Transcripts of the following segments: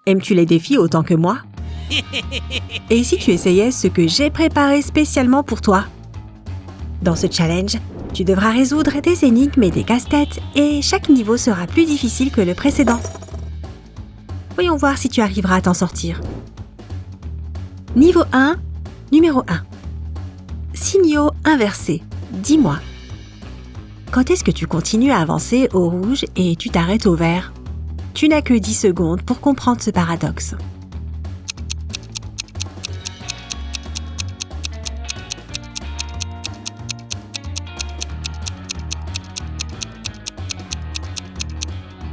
Aimes-tu les défis autant que moi? Et si tu essayais ce que j'ai préparé spécialement pour toi? Dans ce challenge, tu devras résoudre des énigmes et des casse-têtes et chaque niveau sera plus difficile que le précédent. Voyons voir si tu arriveras à t'en sortir. Niveau 1, numéro 1. Signaux inversés. Dis-moi, quand est-ce que tu continues à avancer au rouge et tu t'arrêtes au vert? Tu n'as que 10 secondes pour comprendre ce paradoxe.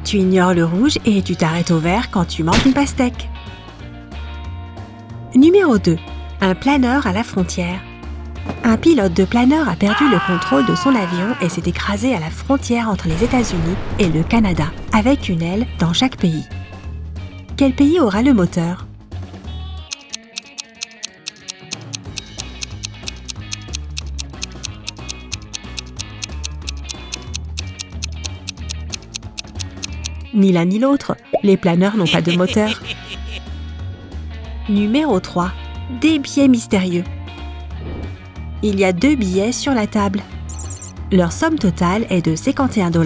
Tu ignores le rouge et tu t'arrêtes au vert quand tu manges une pastèque. Numéro 2. Un planeur à la frontière. Un pilote de planeur a perdu le contrôle de son avion et s'est écrasé à la frontière entre les États-Unis et le Canada, avec une aile dans chaque pays. Quel pays aura le moteur? Ni l'un ni l'autre, les planeurs n'ont pas de moteur. Numéro 3. Des billets mystérieux. Il y a 2 billets sur la table. Leur somme totale est de 51 $.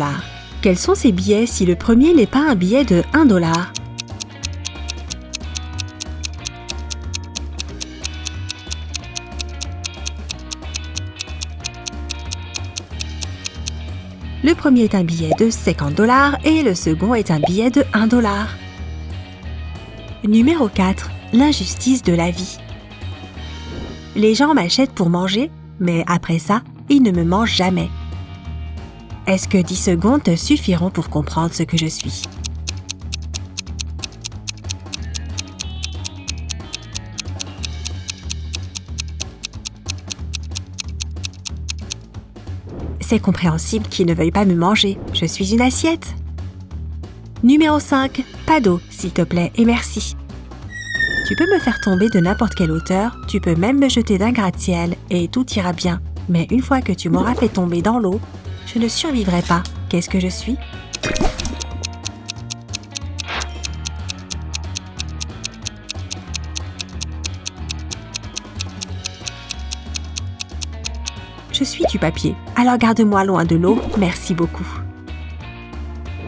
Quels sont ces billets si le premier n'est pas un billet de 1 $? Le premier est un billet de 50 $ et le second est un billet de 1 $. Numéro 4. L'injustice de la vie. Les gens m'achètent pour manger, mais après ça, ils ne me mangent jamais. Est-ce que 10 secondes te suffiront pour comprendre ce que je suis? C'est compréhensible qu'ils ne veuillent pas me manger. Je suis une assiette. Numéro 5. Pas d'eau, s'il te plaît, et merci. Tu peux me faire tomber de n'importe quelle hauteur, tu peux même me jeter d'un gratte-ciel et tout ira bien. Mais une fois que tu m'auras fait tomber dans l'eau, je ne survivrai pas. Qu'est-ce que je suis? Je suis du papier, alors garde-moi loin de l'eau, merci beaucoup.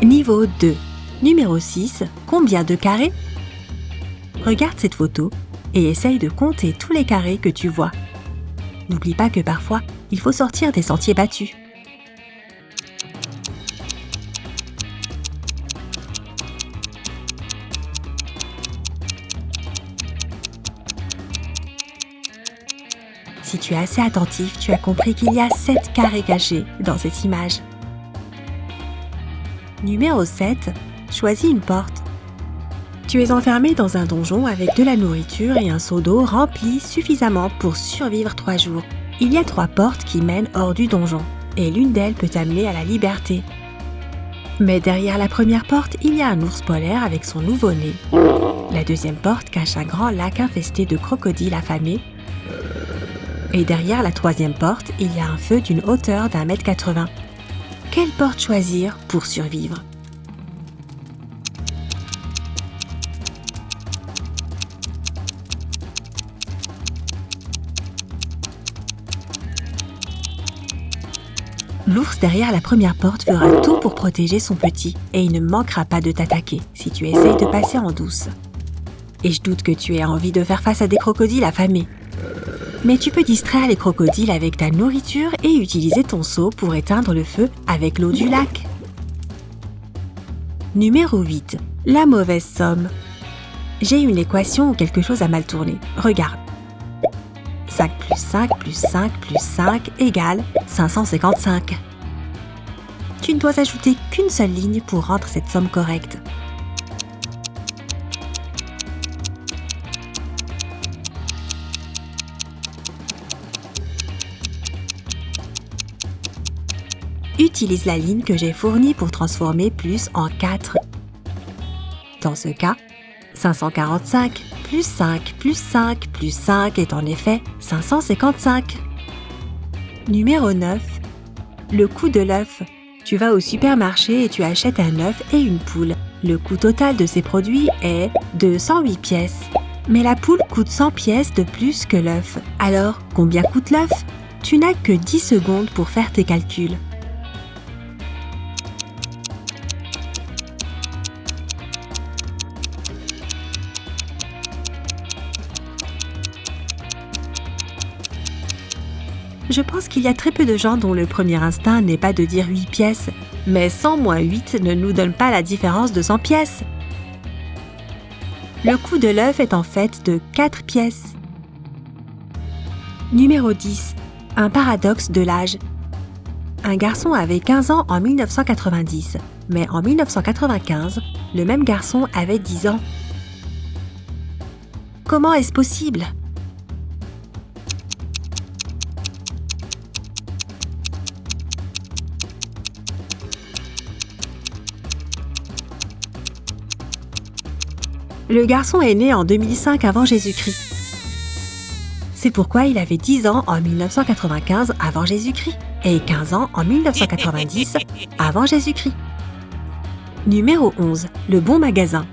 Niveau 2. Numéro 6. Combien de carrés? Regarde cette photo et essaye de compter tous les carrés que tu vois. N'oublie pas que parfois, il faut sortir des sentiers battus. Si tu es assez attentif, tu as compris qu'il y a 7 carrés cachés dans cette image. Numéro 7. Choisis une porte. Tu es enfermé dans un donjon avec de la nourriture et un seau d'eau rempli suffisamment pour survivre 3 jours. Il y a 3 portes qui mènent hors du donjon, et l'une d'elles peut t'amener à la liberté. Mais derrière la première porte, il y a un ours polaire avec son nouveau-né. La deuxième porte cache un grand lac infesté de crocodiles affamés. Et derrière la troisième porte, il y a un feu d'une hauteur d'1,80 m. Quelle porte choisir pour survivre? L'ours derrière la première porte fera tout pour protéger son petit et il ne manquera pas de t'attaquer si tu essayes de passer en douce. Et je doute que tu aies envie de faire face à des crocodiles affamés. Mais tu peux distraire les crocodiles avec ta nourriture et utiliser ton seau pour éteindre le feu avec l'eau du lac. Numéro 8. La mauvaise somme. J'ai une équation où quelque chose a mal tourné. Regarde. 5 plus 5 plus 5 plus 5 égale 555. Tu ne dois ajouter qu'une seule ligne pour rendre cette somme correcte. Utilise la ligne que j'ai fournie pour transformer plus en 4. Dans ce cas, 545 plus 5 plus 5 plus 5 est en effet 555. Numéro 9. Le coût de l'œuf. Tu vas au supermarché et tu achètes un œuf et une poule. Le coût total de ces produits est de 108 pièces. Mais la poule coûte 100 pièces de plus que l'œuf. Alors, combien coûte l'œuf? Tu n'as que 10 secondes pour faire tes calculs. Je pense qu'il y a très peu de gens dont le premier instinct n'est pas de dire 8 pièces. Mais 100 moins 8 ne nous donne pas la différence de 100 pièces. Le coût de l'œuf est en fait de 4 pièces. Numéro 10. Un paradoxe de l'âge. Un garçon avait 15 ans en 1990, mais en 1995, le même garçon avait 10 ans. Comment est-ce possible ? Le garçon est né en 2005 avant Jésus-Christ. C'est pourquoi il avait 10 ans en 1995 avant Jésus-Christ et 15 ans en 1990 avant Jésus-Christ. Numéro 11. Le bon magasin.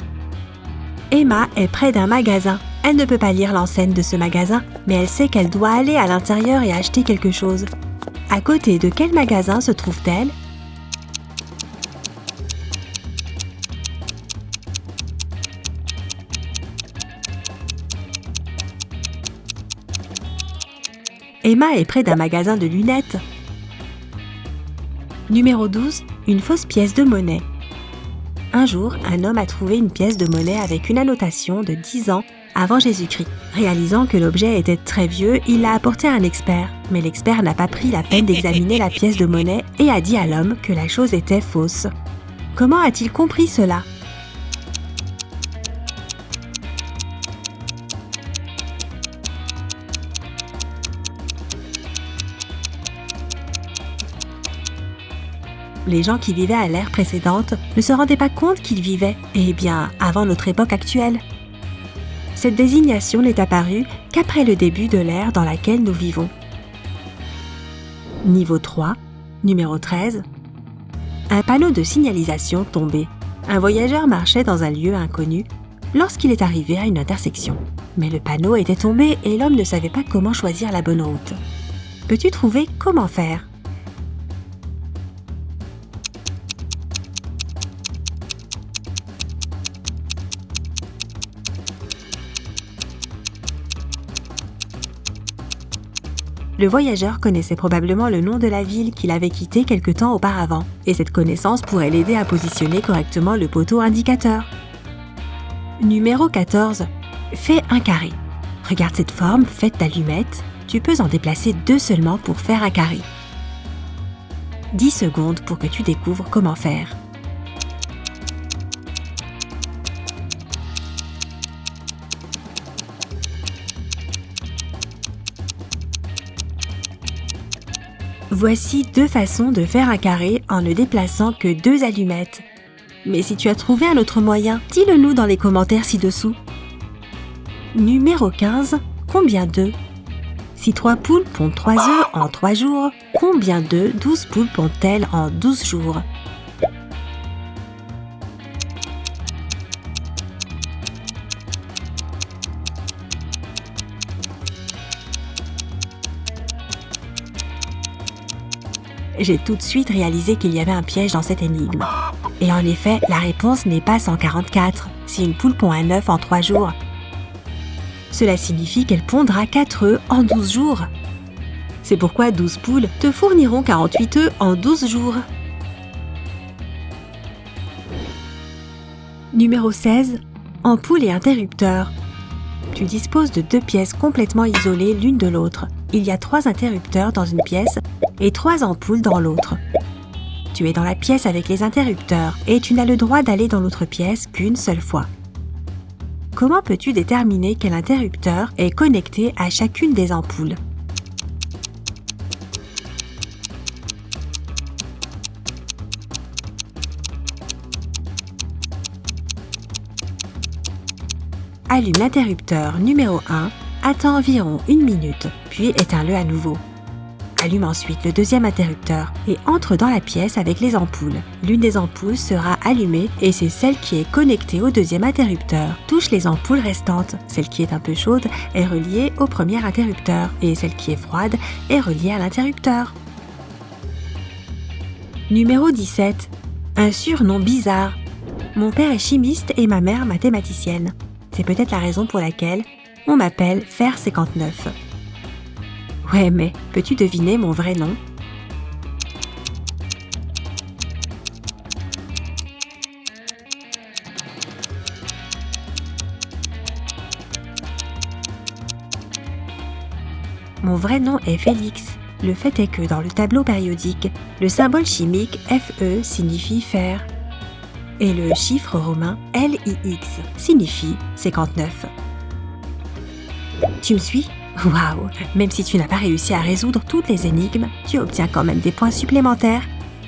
Emma est près d'un magasin. Elle ne peut pas lire l'enseigne de ce magasin, mais elle sait qu'elle doit aller à l'intérieur et acheter quelque chose. À côté de quel magasin se trouve-t-elle ? Emma est près d'un magasin de lunettes. Numéro 12. Une fausse pièce de monnaie. Un jour, un homme a trouvé une pièce de monnaie avec une annotation de 10 ans avant Jésus-Christ. Réalisant que l'objet était très vieux, il l'a apporté à un expert. Mais l'expert n'a pas pris la peine d'examiner la pièce de monnaie et a dit à l'homme que la chose était fausse. Comment a-t-il compris cela ? Les gens qui vivaient à l'ère précédente ne se rendaient pas compte qu'ils vivaient, avant notre époque actuelle. Cette désignation n'est apparue qu'après le début de l'ère dans laquelle nous vivons. Niveau 3, numéro 13. Un panneau de signalisation tombé. Un voyageur marchait dans un lieu inconnu lorsqu'il est arrivé à une intersection. Mais le panneau était tombé et l'homme ne savait pas comment choisir la bonne route. Peux-tu trouver comment faire ? Le voyageur connaissait probablement le nom de la ville qu'il avait quittée quelque temps auparavant, et cette connaissance pourrait l'aider à positionner correctement le poteau indicateur. Numéro 14. Fais un carré. Regarde cette forme faite d'allumettes, tu peux en déplacer 2 seulement pour faire un carré. 10 secondes pour que tu découvres comment faire. Voici 2 façons de faire un carré en ne déplaçant que 2 allumettes. Mais si tu as trouvé un autre moyen, dis-le nous dans les commentaires ci-dessous. Numéro 15. Combien d'œufs ? Si 3 poules pondent 3 œufs en 3 jours, combien d'œufs 12 poules pondent-elles en 12 jours ? J'ai tout de suite réalisé qu'il y avait un piège dans cette énigme. Et en effet, la réponse n'est pas 144, si une poule pond un œuf en 3 jours. Cela signifie qu'elle pondra 4 œufs en 12 jours. C'est pourquoi 12 poules te fourniront 48 œufs en 12 jours. Numéro 16. Ampoule et interrupteur. Tu disposes de 2 pièces complètement isolées l'une de l'autre. Il y a 3 interrupteurs dans une pièce et 3 ampoules dans l'autre. Tu es dans la pièce avec les interrupteurs et tu n'as le droit d'aller dans l'autre pièce qu'une seule fois. Comment peux-tu déterminer quel interrupteur est connecté à chacune des ampoules ? Allume l'interrupteur numéro 1, attends environ 1 minute, puis éteins-le à nouveau. Allume ensuite le deuxième interrupteur et entre dans la pièce avec les ampoules. L'une des ampoules sera allumée et c'est celle qui est connectée au deuxième interrupteur. Touche les ampoules restantes. Celle qui est un peu chaude est reliée au premier interrupteur et celle qui est froide est reliée à l'interrupteur. Numéro 17. Un surnom bizarre. Mon père est chimiste et ma mère mathématicienne. C'est peut-être la raison pour laquelle on m'appelle Fer 59. Ouais, mais peux-tu deviner mon vrai nom? Mon vrai nom est Félix. Le fait est que dans le tableau périodique, le symbole chimique Fe signifie fer et le chiffre romain LIX signifie 59. Tu me suis? Waouh! Même si tu n'as pas réussi à résoudre toutes les énigmes, tu obtiens quand même des points supplémentaires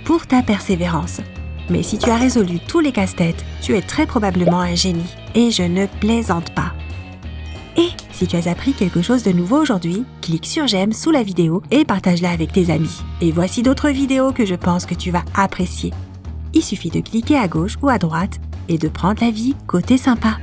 pour ta persévérance. Mais si tu as résolu tous les casse-têtes, tu es très probablement un génie. Et je ne plaisante pas. Et si tu as appris quelque chose de nouveau aujourd'hui, clique sur j'aime sous la vidéo et partage-la avec tes amis. Et voici d'autres vidéos que je pense que tu vas apprécier. Il suffit de cliquer à gauche ou à droite et de prendre la vie côté sympa.